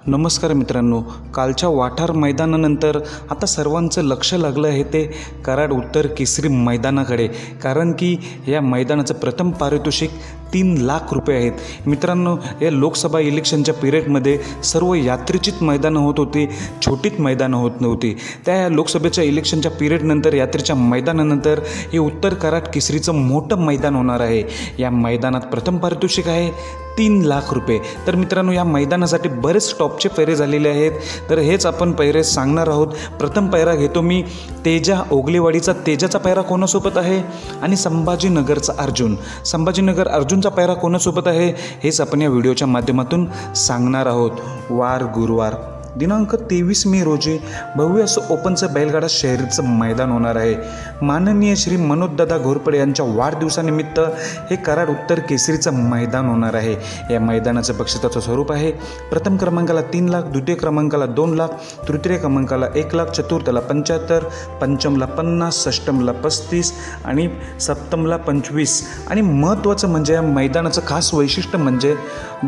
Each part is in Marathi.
नमस्कार मित्रांनो, कालच्या वाठार मैदानानंतर आता सर्वांचं लक्ष लागलं आहे ते कराड उत्तर केसरी मैदानाकडे, कारण की या मैदानाचं प्रथम पारितोषिक 3 लाख रुपये आहेत. मित्रांनो, या लोकसभा इलेक्शनच्या पिरियडमध्ये सर्व यात्रेचीच मैदानं होत होती, छोटीच मैदानं होत नव्हती. त्या लोकसभेच्या इलेक्शनच्या पिरियडनंतर यात्रेच्या मैदानानंतर हे उत्तर कराड केसरीचं मोठं मैदान होणार आहे. या मैदानात प्रथम पारितोषिक आहे 3 लाख रुपये. तर मित्रांनो, या मैदानासाठी बरेच टॉपचे पैरे झालेले आहेत, तर हेच आपण पैरे सांगणार आहोत. प्रथम पैरा घेतो मी तेजा ओगलेवाडीचा. तेजाचा पैरा कोणासोबत आहे आणि संभाजीनगरचा अर्जुन. संभाजीनगर अर्जुनचा पैरा कोणासोबत आहे हेच आपण या व्हिडिओच्या माध्यमातून सांगणार आहोत. वार गुरुवार दिनांक 23 मे रोजी भव्य असं ओपनचं बैलगाडा शर्यतीचं मैदान होणार आहे. माननीय श्री मनोजदादा घोरपडे यांच्या वाढदिवसानिमित्त हे कराड उत्तर केसरीचं मैदान होणार आहे. या मैदानाचं बक्षिसाचं स्वरूप आहे प्रथम क्रमांकाला 3 लाख, द्वितीय क्रमांकाला 2 लाख, तृतीय क्रमांकाला 1 लाख, चतुर्थला 75, पंचमला 50, षष्टमला 35 आणि सप्तमला 25. आणि महत्त्वाचं म्हणजे या मैदानाचं खास वैशिष्ट्य म्हणजे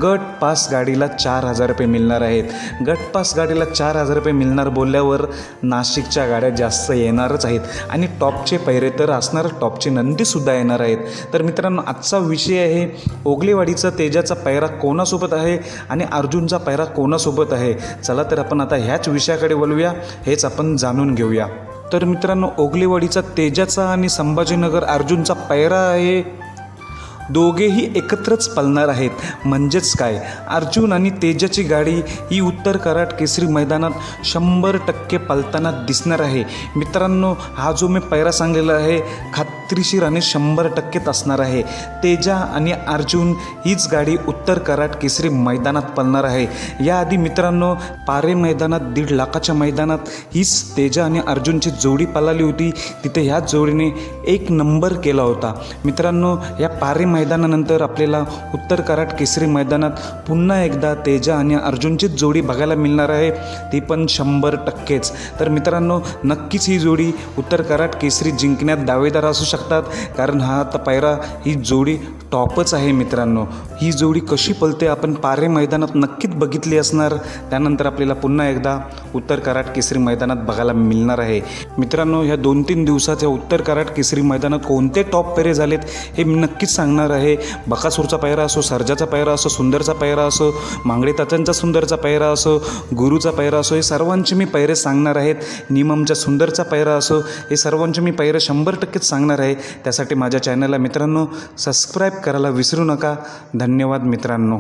गट पास गाडीला 4,000 रुपये मिळणार आहेत. गट पास गाडीला 4,000 रुपये मिळणार बोलल्यावर नाशिकच्या गाड्या जास्त येणारच आहेत आणि टॉपचे पैरे तर असणार, टॉपचे नंदीसुद्धा येणार आहेत. तर मित्रांनो, आजचा विषय आहे ओगलेवाडीचा तेजाचा पैरा कोणासोबत आहे आणि अर्जुनचा पैरा कोणासोबत आहे. चला तर आपण आता ह्याच विषयाकडे वळूया, हेच आपण जाणून घेऊया. तर मित्रांनो, ओगलेवाडीचा तेजाचा आणि संभाजीनगर अर्जुनचा पैरा आहे. दोघेही एकत्रच पळणार आहेत. म्हणजेच काय, अर्जुन आणि तेजाची गाडी ही उत्तर कराड केसरी मैदानात 100% पळताना दिसणार आहे. मित्रांनो, हा जो मी पैरा सांगलेला आहे खात्रीशीर आणि 100% असणार आहे. तेजा आणि अर्जुन हीच गाडी उत्तर कराड केसरी मैदानात पळणार आहे. याआधी मित्रांनो, पारे मैदानात 1.5 लाखाच्या मैदानात हीच तेजा आणि अर्जुनची जोडी पळाली होती. तिथे ह्याच जोडीने 1 नंबर केला होता. मित्रांनो, या पारे मैदानानंतर आपल्याला उत्तर कराड केसरी मैदानात पुन्हा एकदा तेजा आणि अर्जुनचीच जोडी बघायला मिळणार आहे, ती पण 100%च. तर मित्रांनो, नक्कीच ही जोडी उत्तर कराड केसरी जिंकण्यात दावेदार असू शकतात, कारण हा आता पैरा ही जोडी टॉपच आहे. मित्रांनो, ही जोडी कशी पळते आपण पारे मैदानात नक्कीच बघितली असणार. त्यानंतर आपल्याला पुन्हा एकदा उत्तर कराड केसरी मैदानात बघायला मिळणार आहे. मित्रांनो, ह्या 2-3 दिवसाच्या उत्तर कराड केसरी मैदानात कोणते टॉप पैरे झालेत हे मी नक्कीच सांगणार आहे. बकासूरचा पैरा असो, सर्जाचा पैरा असो, सुंदरचा पैरा असो, मांगडे तात्यांचा सुंदरचा पैरा असो, गुरुचा पैरा असो, हे सर्वांचे मी पैरे सांगणार आहेत. निममच्या सुंदरचा पैरा असो, हे सर्वांचे मी पैरे 100%च सांगणार आहे. त्यासाठी माझ्या चॅनलला मित्रांनो सबस्क्राईब करायला विसरू नका. धन्यवाद मित्रांनो.